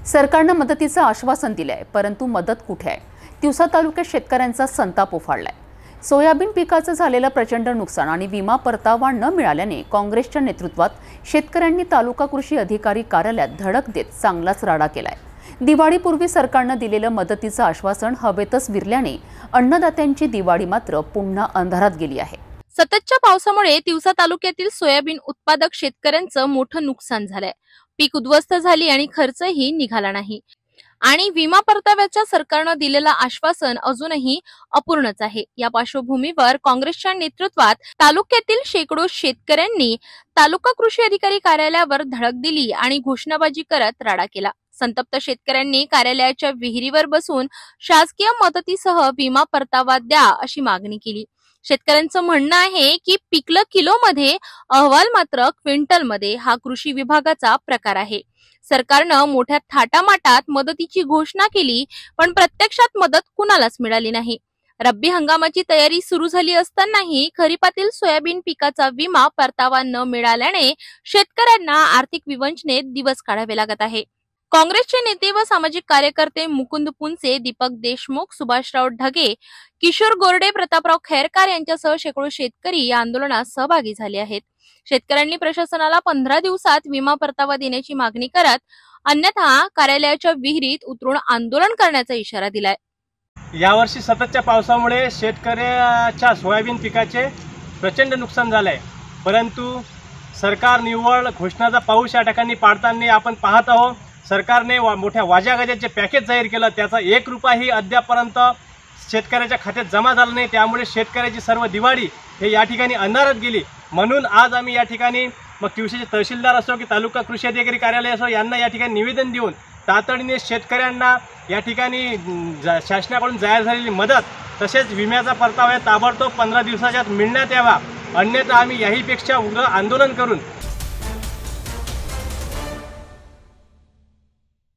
सरकारनं मदतीचं आश्वासन दिलंय, परंतु मदत कुठे आहे? तिवसा तालुक्यात शेतकऱ्यांचा संताप उफाळलाय। सोयाबीन पिकाचं झालेलं प्रचंड नुकसान आणि विमा परतावा न मिळाल्याने काँग्रेसच्या नेतृत्वात शेतकऱ्यांनी तालुका कृषी अधिकारी कार्यालयात धडक देत चांगलाच राडा केलाय। दिवाळीपूर्वी सरकारनं दिलेलं मदतीचं आश्वासन हवेतच विरल्याने अन्नदात्यांची दिवाळी मात्र पुन्हा अंधारात गेली आहे। सततच्या पावसामुळे तिवसा तालुक्यातील सोयाबीन उत्पादक शेतकऱ्यांचं मोठं नुकसान झालंय। पीक उद्ध्वस्त झाली आणि खर्चही निघाला नाही आणि विमा परताव्याच्या सरकारनं दिलेलं आश्वासन अजूनही अपूर्णच आहे। या पार्श्वभूमीवर काँग्रेसच्या नेतृत्वात तालुक्यातील शेकडो शेतकऱ्यांनी तालुका कृषी अधिकारी कार्यालयावर धडक दिली आणि घोषणाबाजी करत राडा केला। संतप्त शेतकऱ्यांनी कार्यालयाच्या विहिरीवर बसून शासकीय मदतीसह विमा परतावा द्या अशी मागणी केली। शेतकऱ्यांचं म्हणणं आहे की पिकलं किलोमध्ये, अहवाल मात्र क्विंटलमध्ये हा कृषी विभागाचा प्रकार आहे। सरकारनं मोठ्या थाटामाटात मदतीची घोषणा केली, पण प्रत्यक्षात मदत कुणालाच मिळाली नाही। रब्बी हंगामाची तयारी सुरू झाली असतानाही खरीपातील सोयाबीन पिकाचा विमा परतावा न मिळाल्याने शेतकऱ्यांना आर्थिक विवंचनेत दिवस काढावे लागत आहे। काँग्रेसचे नेते व सामाजिक कार्यकर्ते मुकुंद पुनसे, दीपक देशमुख, सुभाषराव ढगे, किशोर गोरडे, प्रतापराव खैरकार यांच्यासह शेकडो शेतकरी या आंदोलनात सहभागी झाले आहेत। शेतकऱ्यांनी प्रशासनाला 15 दिवसात विमा परतावा देण्याची मागणी करत अन्यथा कार्यालयाच्या विहिरीत उतरून आंदोलन करण्याचा इशारा दिलाय। यावर्षी सततच्या पावसामुळे शेतकऱ्याच्या सोयाबीन पिकाचे प्रचंड नुकसान झालंय, परंतु सरकार निव्वळ घोषणाचा पाऊस या ठिकाणी पाडताना आपण पाहत आहोत। सरकारने मोठ्या वाजागाजाचे पॅकेज जाहीर केलं, त्याचा 1 रुपयाही अद्यापर्यंत शेतकऱ्याच्या खात्यात जमा झाला नाही। त्यामुळे शेतकऱ्याची सर्व दिवाळी हे या ठिकाणी अंधारात गेली। म्हणून आज आम्ही या ठिकाणी मग तिवसाचे तहसीलदार असो की तालुका कृषी अधिकारी कार्यालय असो यांना या ठिकाणी निवेदन देऊन तातडीने शेतकऱ्यांना या ठिकाणी शासनाकडून जाहीर झालेली मदत तसेच विम्याचा परतावा ताबडतोब 15 दिवसाच्या आत मिळण्यात यावा, अन्यथा आम्ही याहीपेक्षा उग्र आंदोलन करून